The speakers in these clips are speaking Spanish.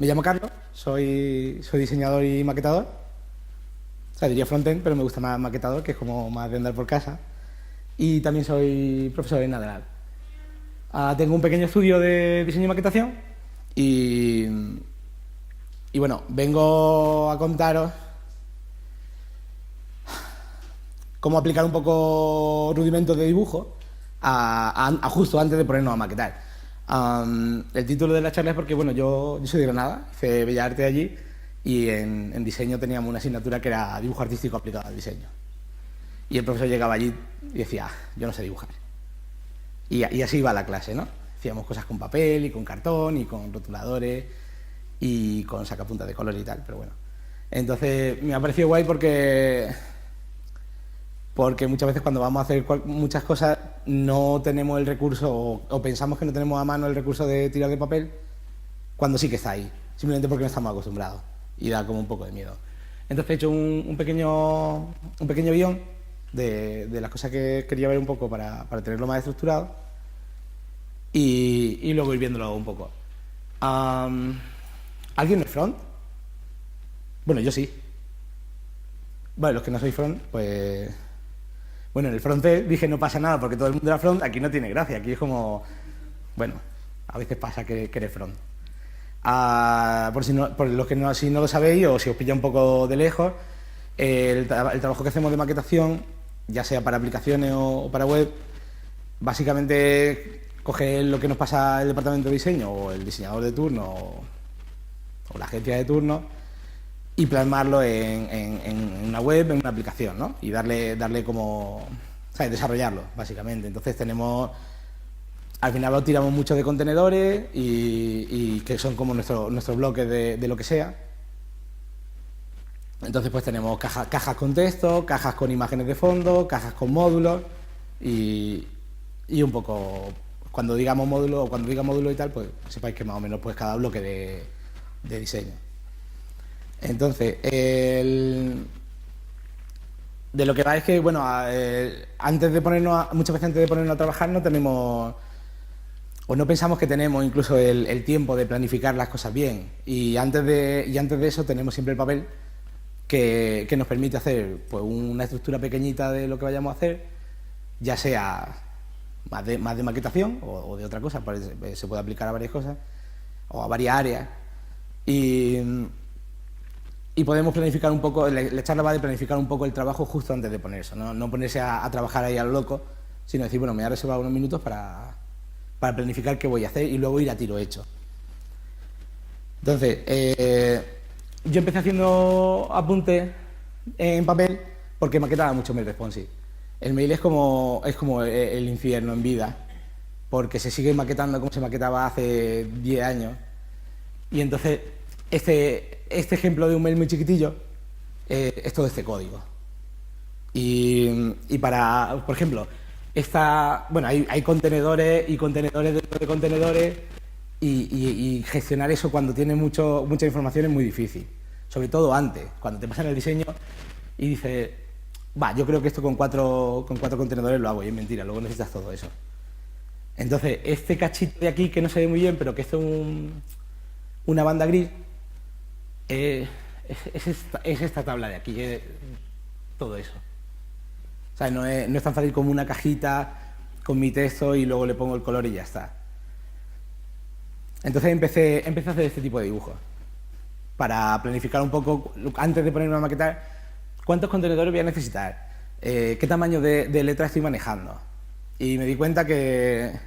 Me llamo Carlos, soy diseñador y maquetador. O sea, diría frontend, pero me gusta más maquetador, que es como más de andar por casa. Y también soy profesor en Adelante. Tengo un pequeño estudio de diseño y maquetación y, y bueno, vengo a contaros cómo aplicar un poco rudimentos de dibujo a justo antes de ponernos a maquetar. El título de la charla es porque, bueno, yo soy de Granada, hice Bellas Artes allí y en diseño teníamos una asignatura que era dibujo artístico aplicado al diseño. Y el profesor llegaba allí y decía, yo no sé dibujar. Y así iba la clase, ¿no? Hacíamos cosas con papel y con cartón y con rotuladores y con sacapuntas de color y tal, pero bueno. Entonces me ha parecido guay porque muchas veces cuando vamos a hacer muchas cosas no tenemos el recurso o pensamos que no tenemos a mano el recurso de tirar de papel cuando sí que está ahí, simplemente porque no estamos acostumbrados y da como un poco de miedo. Entonces he hecho un pequeño guión de las cosas que quería ver un poco para tenerlo más estructurado y luego ir viéndolo un poco. ¿Alguien no es front? Bueno, yo sí. Bueno, los que no sois front, pues... Bueno, en el front dije no pasa nada porque todo el mundo era front, aquí no tiene gracia, aquí es como... Bueno, a veces pasa que eres front. Por los que no, si no lo sabéis o si os pilla un poco de lejos, el trabajo que hacemos de maquetación, ya sea para aplicaciones o para web, básicamente coger lo que nos pasa el departamento de diseño o el diseñador de turno o la agencia de turno y plasmarlo en una web, en una aplicación, ¿no? Y darle como... ¿sabes? Desarrollarlo, básicamente. Entonces al final lo tiramos mucho de contenedores y que son como nuestros bloques de lo que sea. Entonces pues tenemos cajas con texto, cajas con imágenes de fondo, cajas con módulos y un poco, cuando digamos módulo o cuando diga módulo y tal, pues sepáis que más o menos pues cada bloque de diseño. Entonces, de lo que va es que, bueno, muchas veces antes de ponernos a trabajar no tenemos, o no pensamos que tenemos incluso el tiempo de planificar las cosas bien. Y antes de eso tenemos siempre el papel que nos permite hacer pues, una estructura pequeñita de lo que vayamos a hacer, ya sea más de maquetación o de otra cosa, se puede aplicar a varias cosas o a varias áreas. Y podemos planificar un poco, la charla va de planificar un poco el trabajo justo antes de ponerse, no ponerse a trabajar ahí a lo loco, sino decir, bueno, me voy a reservar unos minutos para planificar qué voy a hacer y luego ir a tiro hecho. Entonces, yo empecé haciendo apuntes en papel porque maquetaba mucho mail responsive. El mail es como el infierno en vida, porque se sigue maquetando como se maquetaba hace 10 años. Y entonces, este ejemplo de un mail muy chiquitillo es todo este código. Y por ejemplo, bueno, hay contenedores y contenedores dentro de contenedores y gestionar eso cuando tienes mucha información es muy difícil. Sobre todo antes, cuando te pasan el diseño y dices, yo creo que esto con cuatro contenedores lo hago, y es mentira, luego necesitas todo eso. Entonces, este cachito de aquí que no se ve muy bien, pero que es una banda gris, es esta tabla de aquí, todo eso. O sea, no es tan fácil como una cajita con mi texto y luego le pongo el color y ya está. Entonces empecé a hacer este tipo de dibujos para planificar un poco, antes de ponerme a maquetar, cuántos contenedores voy a necesitar, qué tamaño de letra estoy manejando. Y me di cuenta que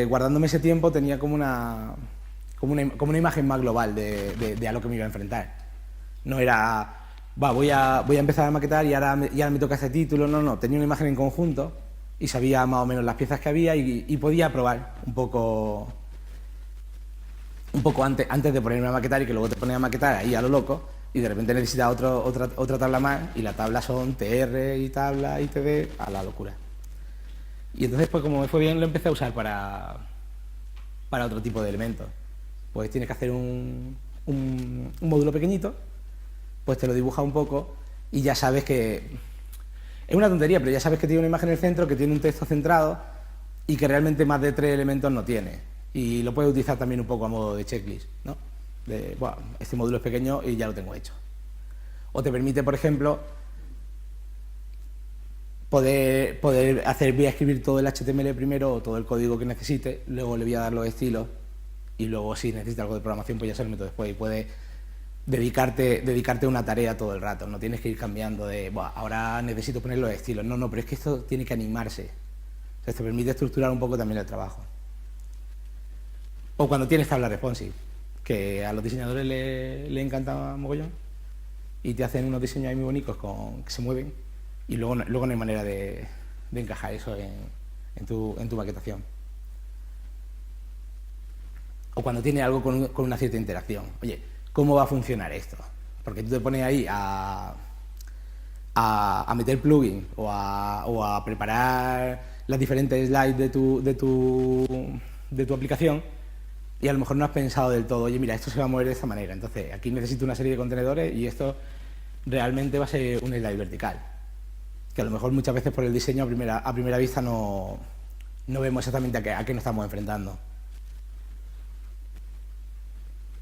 guardándome ese tiempo tenía como una imagen más global de a lo que me iba a enfrentar. No era, voy a empezar a maquetar y ahora me toca este título. No, tenía una imagen en conjunto y sabía más o menos las piezas que había y podía probar un poco antes de ponerme a maquetar y que luego te pones a maquetar ahí a lo loco y de repente necesitas otra tabla más y la tabla son TR y tabla y TD a la locura. Y entonces pues como me fue bien lo empecé a usar para otro tipo de elementos. Pues tienes que hacer un módulo pequeñito, pues te lo dibuja un poco y ya sabes que... Es una tontería, pero ya sabes que tiene una imagen en el centro, que tiene un texto centrado y que realmente más de 3 elementos no tiene. Y lo puedes utilizar también un poco a modo de checklist, ¿no? De, bueno, este módulo es pequeño y ya lo tengo hecho. O te permite, por ejemplo, poder hacer, voy a escribir todo el HTML primero o todo el código que necesite, luego le voy a dar los estilos y luego si necesita algo de programación pues ya se lo meto después y puedes dedicarte a una tarea todo el rato, no tienes que ir cambiando de, bueno, ahora necesito poner los estilos, no, pero es que esto tiene que animarse, o sea, te permite estructurar un poco también el trabajo. O cuando tienes tabla responsive, que a los diseñadores le encanta mogollón y te hacen unos diseños ahí muy bonitos que se mueven y luego no hay manera de encajar eso en tu maquetación. O cuando tiene algo con una cierta interacción. Oye, ¿cómo va a funcionar esto? Porque tú te pones ahí a meter plugins o a preparar las diferentes slides de tu aplicación y a lo mejor no has pensado del todo, oye, mira, esto se va a mover de esta manera, entonces aquí necesito una serie de contenedores y esto realmente va a ser un slide vertical. Que a lo mejor muchas veces por el diseño a primera vista no vemos exactamente a qué nos estamos enfrentando.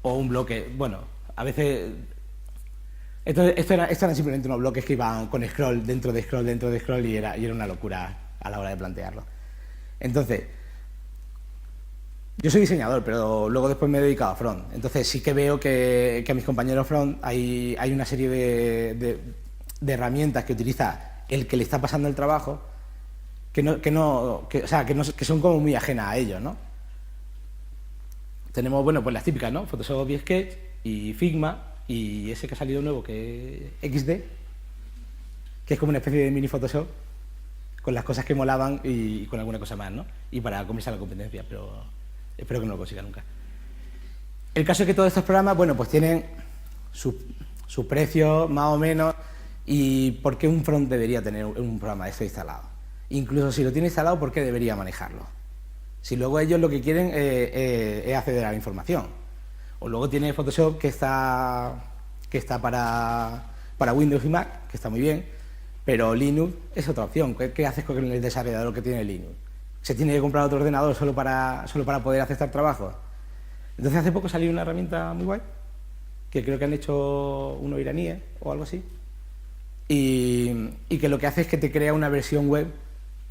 O un bloque, bueno, a veces esto eran simplemente unos bloques que iban con scroll dentro de scroll y era una locura a la hora de plantearlo. Entonces, yo soy diseñador, pero luego después me he dedicado a front. Entonces sí que veo que a mis compañeros front hay una serie de herramientas que utiliza el que le está pasando el trabajo que son como muy ajenas a ellos, ¿no? Tenemos, bueno, pues las típicas, ¿no? Photoshop y Sketch y Figma y ese que ha salido nuevo que es XD, que es como una especie de mini Photoshop con las cosas que molaban y con alguna cosa más, ¿no? Y para comerse a la competencia, pero espero que no lo consiga nunca. El caso es que todos estos programas, bueno, pues tienen su precio más o menos y por qué un front debería tener un programa de esto instalado. Incluso si lo tiene instalado, ¿por qué debería manejarlo? Si luego ellos lo que quieren es acceder a la información. O luego tiene Photoshop que está para Windows y Mac, que está muy bien, pero Linux es otra opción. ¿Qué haces con el desarrollador que tiene Linux? ¿Se tiene que comprar otro ordenador solo para poder aceptar trabajos? Entonces hace poco salió una herramienta muy guay, que creo que han hecho unos iraníes o algo así, y que lo que hace es que te crea una versión web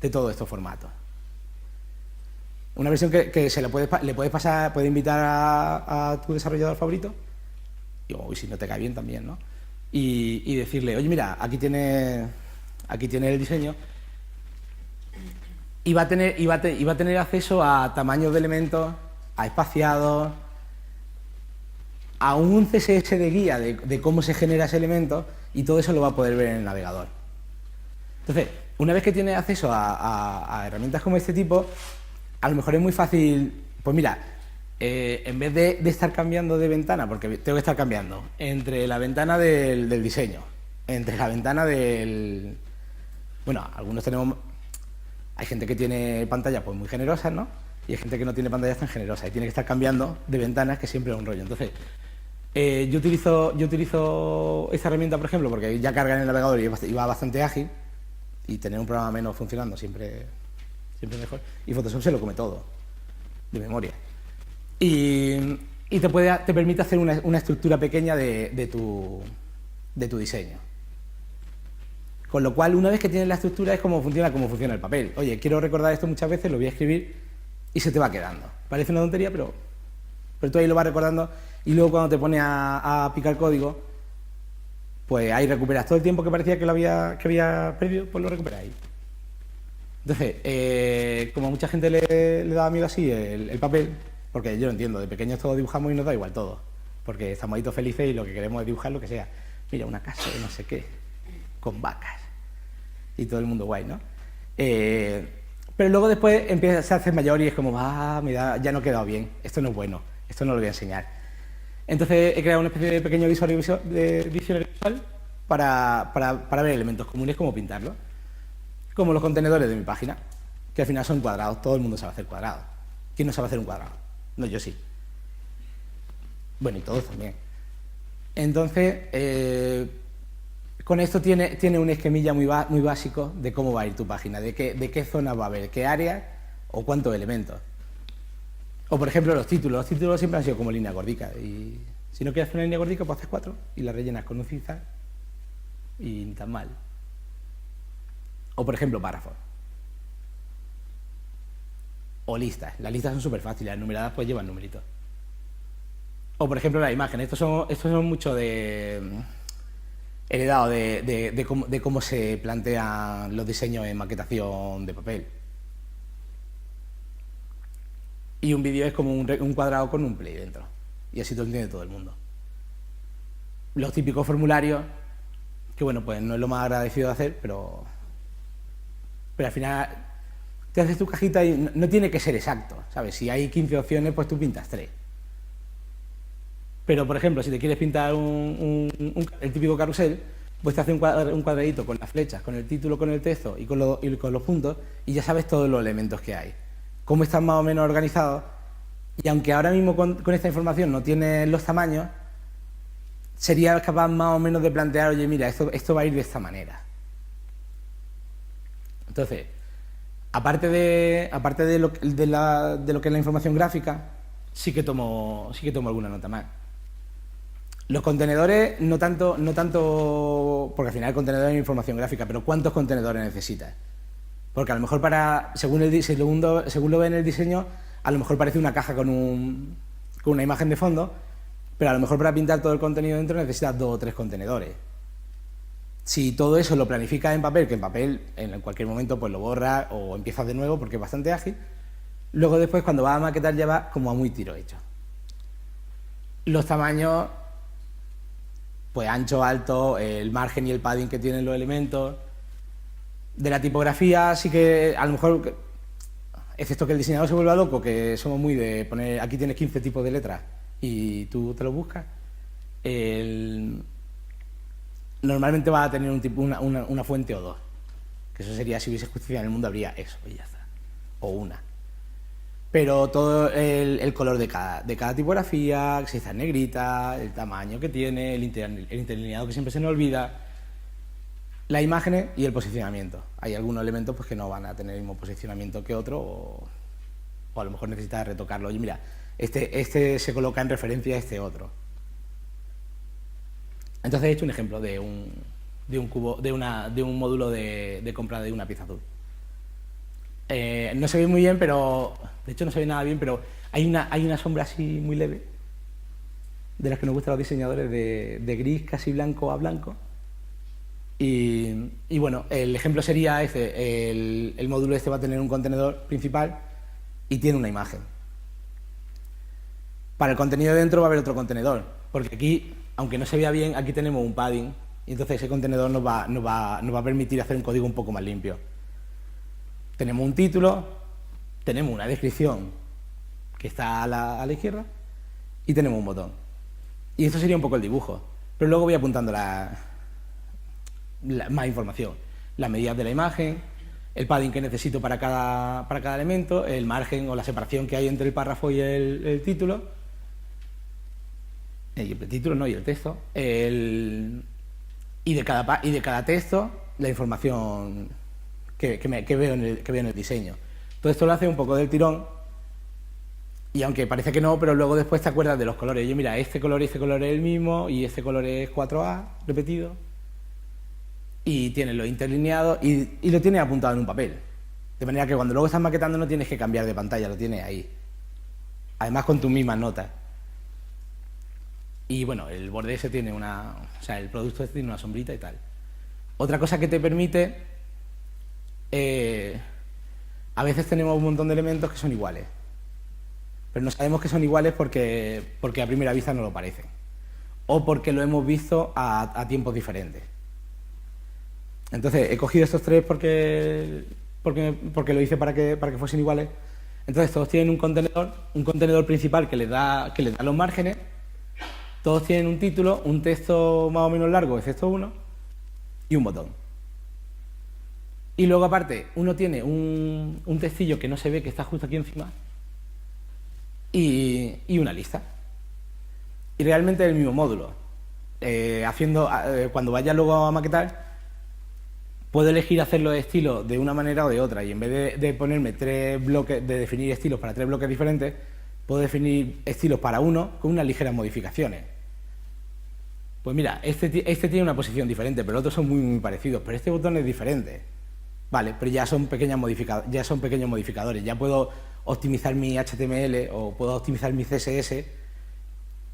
de todos estos formatos. Una versión que le puedes pasar, puedes invitar a tu desarrollador favorito, y si no te cae bien también, ¿no? Y decirle, oye, mira, aquí tiene el diseño, y va a tener acceso a tamaños de elementos, a espaciados, a un CSS de guía de cómo se genera ese elemento, y todo eso lo va a poder ver en el navegador. Entonces, una vez que tiene acceso a herramientas como este tipo, a lo mejor es muy fácil, pues mira, en vez de estar cambiando de ventana, porque tengo que estar cambiando entre la ventana del diseño, entre la ventana del... Bueno, algunos tenemos... Hay gente que tiene pantallas pues muy generosas, ¿no? Y hay gente que no tiene pantallas tan generosas y tiene que estar cambiando de ventanas, que siempre es un rollo. Entonces, yo utilizo esta herramienta, por ejemplo, porque ya carga en el navegador y va bastante ágil, y tener un programa menos funcionando siempre mejor. Y Photoshop se lo come todo, de memoria. Y te permite hacer una estructura pequeña de tu diseño. Con lo cual, una vez que tienes la estructura, es como funciona el papel. Oye, quiero recordar esto muchas veces, lo voy a escribir y se te va quedando. Parece una tontería, pero tú ahí lo vas recordando y luego cuando te pones a picar código, pues ahí recuperas todo el tiempo que parecía que había perdido, pues lo recuperas ahí. Entonces, como a mucha gente le da miedo así el papel, porque yo lo entiendo, de pequeños todos dibujamos y nos da igual todo, porque estamos ahí todos felices y lo que queremos es dibujar lo que sea. Mira, una casa de no sé qué, con vacas, y todo el mundo guay, ¿no? Pero luego después empieza a hacer mayor y es como, ya no ha quedado bien, esto no es bueno, esto no lo voy a enseñar. Entonces he creado una especie de pequeño diccionario visual para ver elementos comunes, como pintarlos. Como los contenedores de mi página, que al final son cuadrados, todo el mundo sabe hacer cuadrados. ¿Quién no sabe hacer un cuadrado? No, yo sí. Bueno, y todos también. Entonces, con esto tiene un esquemilla muy básico de cómo va a ir tu página, de qué zonas va a haber, qué áreas o cuántos elementos. O por ejemplo los títulos. Los títulos siempre han sido como línea gordica. Y si no quieres hacer una línea gordica, pues haces 4 y la rellenas con un zigzag y ni tan mal. O por ejemplo párrafos. O listas. Las listas son súper fáciles, las numeradas pues llevan numeritos. O por ejemplo la imagen. Estos son mucho heredado de cómo se plantean los diseños en maquetación de papel. Y un vídeo es como un cuadrado con un play dentro. Y así lo entiende todo el mundo. Los típicos formularios, que bueno, pues no es lo más agradecido de hacer, pero al final te haces tu cajita y no tiene que ser exacto, ¿sabes? Si hay 15 opciones, pues tú pintas 3. Pero, por ejemplo, si te quieres pintar el típico carrusel, pues te hace un cuadradito con las flechas, con el título, con el texto y con los puntos, y ya sabes todos los elementos que hay. Cómo están más o menos organizados, y aunque ahora mismo con esta información no tienes los tamaños, sería capaz más o menos de plantear, oye, mira, esto va a ir de esta manera. Entonces, aparte de lo que es la información gráfica, sí que tomo alguna nota más. Los contenedores, no tanto, porque al final el contenedor es información gráfica, pero ¿cuántos contenedores necesitas? Porque a lo mejor según lo ve en el diseño, a lo mejor parece una caja con una imagen de fondo, pero a lo mejor para pintar todo el contenido dentro necesitas 2 o 3 contenedores. Si todo eso lo planificas en papel, que en papel en cualquier momento pues lo borras o empiezas de nuevo porque es bastante ágil, luego después cuando vas a maquetar ya vas como a muy tiro hecho. Los tamaños, pues ancho, alto, el margen y el padding que tienen los elementos. De la tipografía sí que a lo mejor, excepto que el diseñador se vuelva loco, que somos muy de poner, aquí tienes 15 tipos de letras y tú te lo buscas, normalmente va a tener una fuente o 2, que eso sería, si hubiese justicia en el mundo habría eso y ya está, o una. Pero todo el color de cada tipografía, si está en negrita, el tamaño que tiene, el interlineado que siempre se nos olvida, las imágenes y el posicionamiento. Hay algunos elementos pues, que no van a tener el mismo posicionamiento que otro, o a lo mejor necesitas retocarlo. Oye, mira, este se coloca en referencia a este otro. Entonces he hecho un ejemplo de un módulo de compra de una pieza azul. No se ve muy bien, pero de hecho no se ve nada bien, pero hay una sombra así muy leve, de las que nos gustan a los diseñadores, de gris casi blanco a blanco. Y bueno, el ejemplo sería este, el módulo este va a tener un contenedor principal y tiene una imagen. Para el contenido de dentro va a haber otro contenedor, porque aquí, aunque no se vea bien, aquí tenemos un padding, y entonces ese contenedor nos va a permitir hacer un código un poco más limpio. Tenemos un título, tenemos una descripción que está a la izquierda y tenemos un botón. Y esto sería un poco el dibujo, pero luego voy apuntando más información, las medidas de la imagen, el padding que necesito para cada elemento, el margen o la separación que hay entre el párrafo y el título, y el título no, y el texto, y de cada texto la información que veo en el diseño. Todo esto lo hace un poco del tirón, y aunque parece que no, pero luego después te acuerdas de los colores. Oye, mira, este color y este color es el mismo, y este color es 4A repetido, y tienes los interlineados y lo tienes apuntado en un papel. De manera que cuando luego estás maquetando no tienes que cambiar de pantalla, lo tienes ahí. Además con tus mismas notas. Y bueno, el borde ese tiene el producto este tiene una sombrita y tal. Otra cosa que te permite, a veces tenemos un montón de elementos que son iguales. Pero no sabemos que son iguales porque a primera vista no lo parecen. O porque lo hemos visto a tiempos diferentes. Entonces, he cogido estos 3 porque lo hice para que fuesen iguales. Entonces, todos tienen un contenedor principal que les da los márgenes. Todos tienen un título, un texto más o menos largo, excepto uno, y un botón. Y luego, aparte, uno tiene un textillo que no se ve, que está justo aquí encima, y una lista. Y realmente es el mismo módulo. Cuando vaya luego a maquetar, puedo elegir hacer los estilos de una manera o de otra, y en vez de ponerme 3 bloques, de definir estilos para 3 bloques diferentes, Puedo definir estilos para uno con unas ligeras modificaciones. Pues mira, este tiene una posición diferente, pero los otros son muy, muy parecidos, pero este botón es diferente. Vale, pero ya son pequeños modificadores. Ya puedo optimizar mi HTML o puedo optimizar mi CSS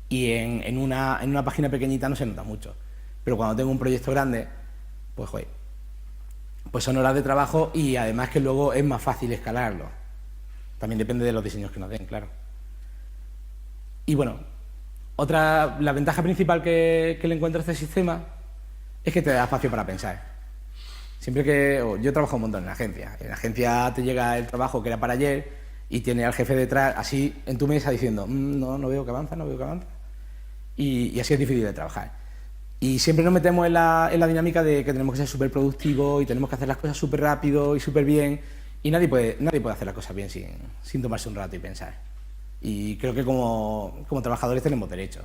y en una página pequeñita no se nota mucho. Pero cuando tengo un proyecto grande, pues joder, pues son horas de trabajo y además que luego es más fácil escalarlo. También depende de los diseños que nos den, claro. Y bueno, la ventaja principal que le encuentro a este sistema es que te da espacio para pensar. Siempre que yo trabajo un montón en la agencia. En la agencia te llega el trabajo que era para ayer y tiene al jefe detrás así en tu mesa diciendo no veo que avanza, no veo que avanza. Y así es difícil de trabajar. Y siempre nos metemos en la dinámica de que tenemos que ser súper productivos y tenemos que hacer las cosas súper rápido y súper bien. Y nadie puede hacer las cosas bien sin tomarse un rato y pensar. Y creo que como trabajadores tenemos derecho.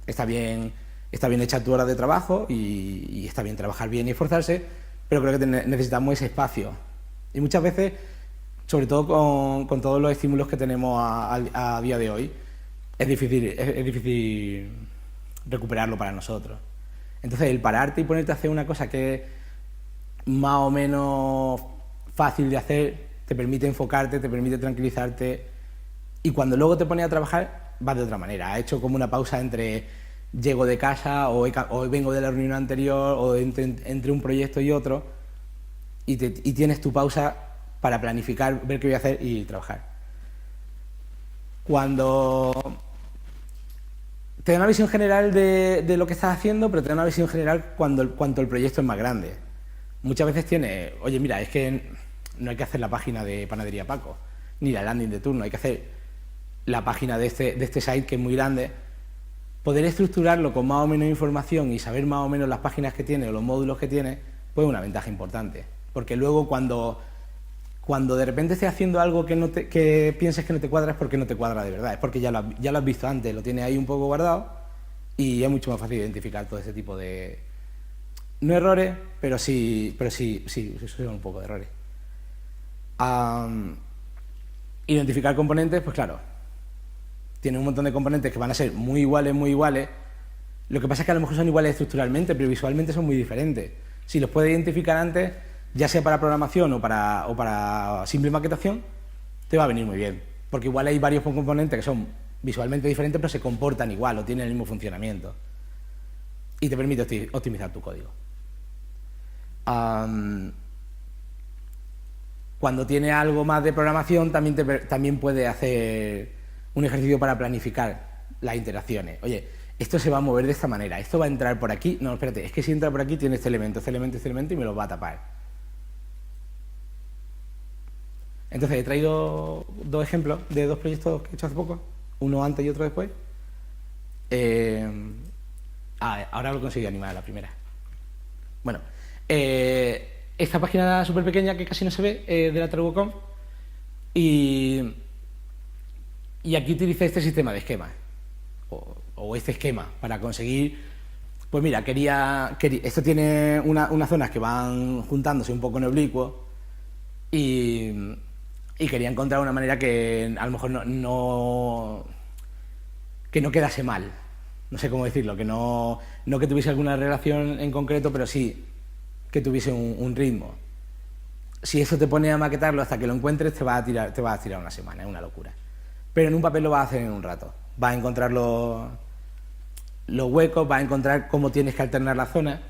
Está bien echar tu hora de trabajo y está bien trabajar bien y esforzarse, pero creo que necesitamos ese espacio. Y muchas veces, sobre todo con todos los estímulos que tenemos a día de hoy, es difícil recuperarlo para nosotros. Entonces, el pararte y ponerte a hacer una cosa que es más o menos fácil de hacer, te permite enfocarte, te permite tranquilizarte, y cuando luego te pones a trabajar, vas de otra manera. Has hecho como una pausa entre llego de casa o vengo de la reunión anterior o entre un proyecto y otro, y tienes tu pausa para planificar, ver qué voy a hacer y trabajar. Cuando te da una visión general de lo que estás haciendo, pero te da una visión general cuanto el proyecto es más grande. Muchas veces oye, mira, es que no hay que hacer la página de Panadería Paco, ni la landing de turno, hay que hacer la página de este site que es muy grande. Poder estructurarlo con más o menos información y saber más o menos las páginas que tiene o los módulos que tiene, pues es una ventaja importante. Porque luego cuando de repente estés haciendo algo que pienses que no te cuadra, es porque no te cuadra de verdad, es porque ya lo has visto antes, lo tienes ahí un poco guardado y es mucho más fácil identificar todo ese tipo de... No errores, pero sí son un poco de errores. Identificar componentes, pues claro, tiene un montón de componentes que van a ser muy iguales. Lo que pasa es que a lo mejor son iguales estructuralmente, pero visualmente son muy diferentes. Si los puedes identificar antes, ya sea para programación o para simple maquetación, te va a venir muy bien. Porque igual hay varios componentes que son visualmente diferentes, pero se comportan igual o tienen el mismo funcionamiento. Y te permite optimizar tu código. Cuando tiene algo más de programación, también puede hacer un ejercicio para planificar las interacciones. Oye, esto se va a mover de esta manera, esto va a entrar por aquí. No, espérate, es que si entra por aquí tiene este elemento y me lo va a tapar. Entonces he traído dos ejemplos de dos proyectos que he hecho hace poco, uno antes y otro después. Ahora lo conseguí animar a la primera. Bueno, esta página súper pequeña que casi no se ve, de la Traducom, y aquí utilicé este sistema de esquemas, o este esquema, para conseguir, pues mira, esto tiene unas zonas que van juntándose un poco en oblicuo, y quería encontrar una manera que a lo mejor que no quedase mal, no sé cómo decirlo, que no que tuviese alguna relación en concreto, pero sí que tuviese un ritmo. Si eso te pone a maquetarlo hasta que lo encuentres, te va a tirar una semana, es una locura. Pero en un papel lo vas a hacer en un rato. Vas a encontrar los huecos, vas a encontrar cómo tienes que alternar la zona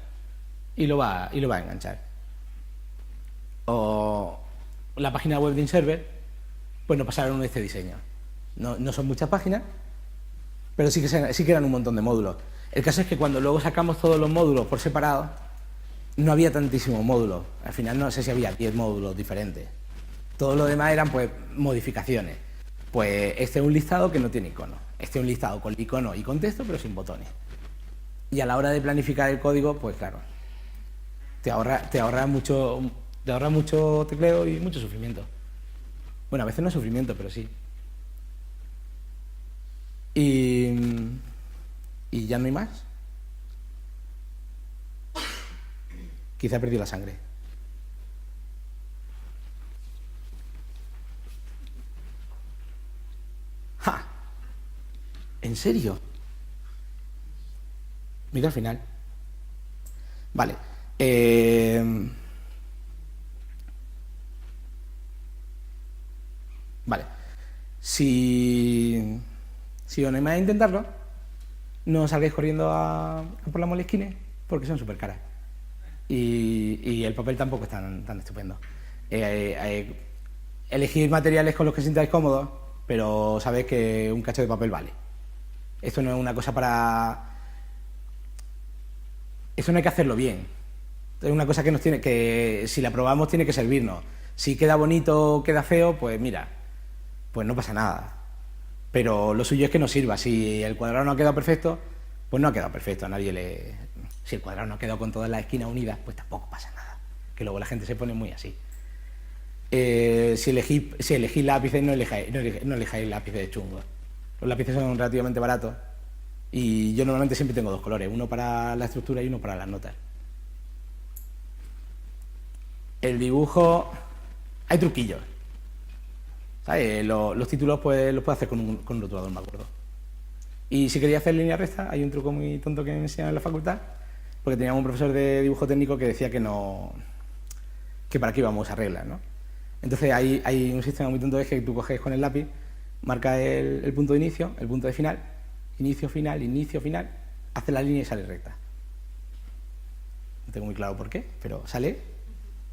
y lo vas a enganchar. O la página web de InServer, pues nos pasaron este diseño. No son muchas páginas, pero sí que eran un montón de módulos. El caso es que cuando luego sacamos todos los módulos por separado, no había tantísimos módulos. Al final no sé si había 10 módulos diferentes. Todo lo demás eran pues modificaciones. Pues este es un listado que no tiene icono. Este es un listado con icono y con texto, pero sin botones. Y a la hora de planificar el código, pues claro, te ahorra mucho tecleo y mucho sufrimiento. Bueno, a veces no es sufrimiento, pero sí. Y ya no hay más. Quizá he perdido la sangre. ¿En serio? Mira al final. Vale. Vale. Si os animáis a intentarlo, no salgáis corriendo a por las moleskines porque son súper caras. Y el papel tampoco es tan estupendo. Elegid materiales con los que sintáis cómodos, pero sabéis que un cacho de papel vale. Esto no es una cosa para... Eso no hay que hacerlo bien. Es una cosa que nos tiene que, si la probamos, tiene que servirnos. Si queda bonito o queda feo, pues mira, pues no pasa nada. Pero lo suyo es que nos sirva. Si el cuadrado no ha quedado perfecto, pues no ha quedado perfecto. A nadie le... Si el cuadrado no ha quedado con todas las esquinas unidas, pues tampoco pasa nada. Que luego la gente se pone muy así. Si elegís lápices, no elijáis lápices de chungo. Los lápices son relativamente baratos. Y yo normalmente siempre tengo dos colores, uno para la estructura y uno para las notas. El dibujo... Hay truquillos. ¿Sabes? Los títulos pues, los puedes hacer con un rotulador, me acuerdo. Y si quería hacer línea recta, hay un truco muy tonto que me enseñaron en la facultad, porque teníamos un profesor de dibujo técnico que decía que no... que para qué íbamos a usar reglas, ¿no? Entonces hay un sistema muy tonto, es que tú coges con el lápiz, marcas el punto de inicio, el punto de final, inicio, final, hace la línea y sale recta. No tengo muy claro por qué, pero sale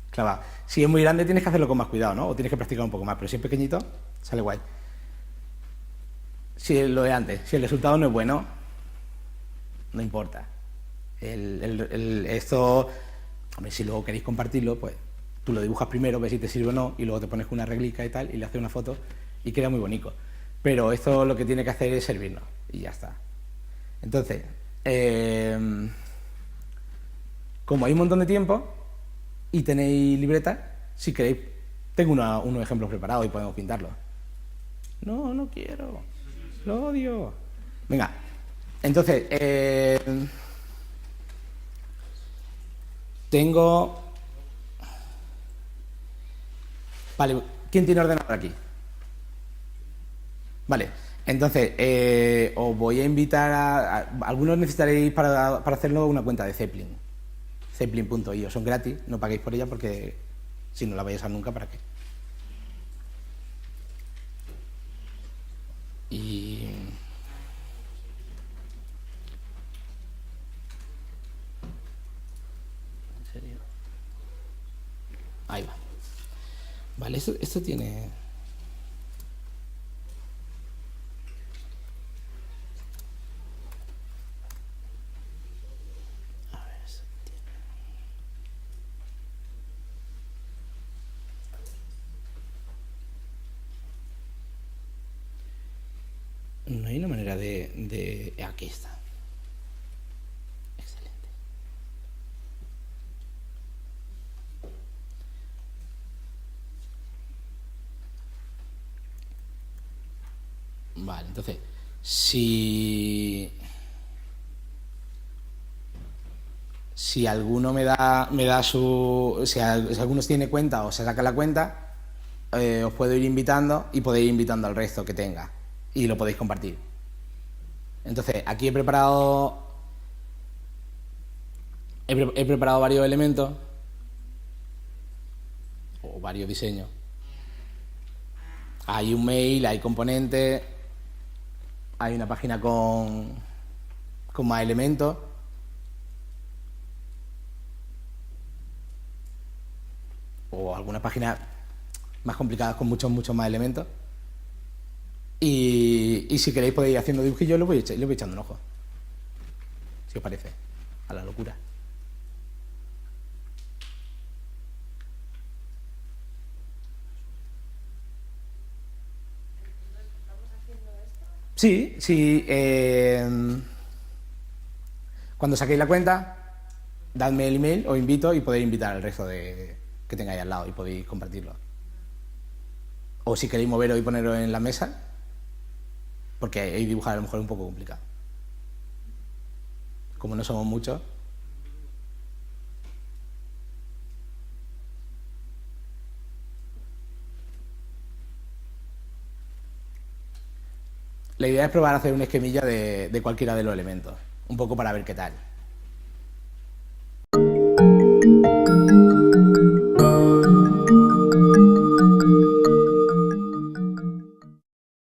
clavado. Si es muy grande tienes que hacerlo con más cuidado, ¿no? O tienes que practicar un poco más, pero si es pequeñito, sale guay. Si es lo de antes, si el resultado no es bueno, no importa. Esto, hombre, si luego queréis compartirlo, pues tú lo dibujas primero, ves si te sirve o no, y luego te pones una reglica y tal, y le haces una foto, y queda muy bonito. Pero esto lo que tiene que hacer es servirnos, y ya está. Entonces, como hay un montón de tiempo, y tenéis libreta, si queréis, tengo unos ejemplos preparados y podemos pintarlos. No, no quiero. Lo odio. Venga, entonces, tengo... Vale, ¿quién tiene ordenador aquí? Vale, entonces, os voy a invitar algunos necesitaréis para hacerlo una cuenta de Zeppelin. Zeppelin.io, son gratis, no paguéis por ella porque si no la vais a usar nunca, ¿para qué? Y... ¿En serio? Ahí va. Vale, esto tiene... A ver, esto tiene... No hay una manera de... Aquí está. Excelente. Vale, entonces, si alguno me da su... Si alguno tiene cuenta o se saca la cuenta, os puedo ir invitando y podéis ir invitando al resto que tenga. Y lo podéis compartir. Entonces, aquí he preparado varios elementos o varios diseños. Hay un mail, hay componentes, hay una página con más elementos. O algunas páginas más complicadas con muchos más elementos. Y si queréis podéis ir haciendo dibujillos, le voy echando un ojo. Si os parece. A la locura. Sí, sí. Cuando saquéis la cuenta, dadme el email, os invito y podéis invitar al resto de que tengáis al lado y podéis compartirlo. O si queréis moveros y poneros en la mesa, porque hay dibujar a lo mejor es un poco complicado. Como no somos muchos. La idea es probar a hacer una esquemilla de cualquiera de los elementos, un poco para ver qué tal.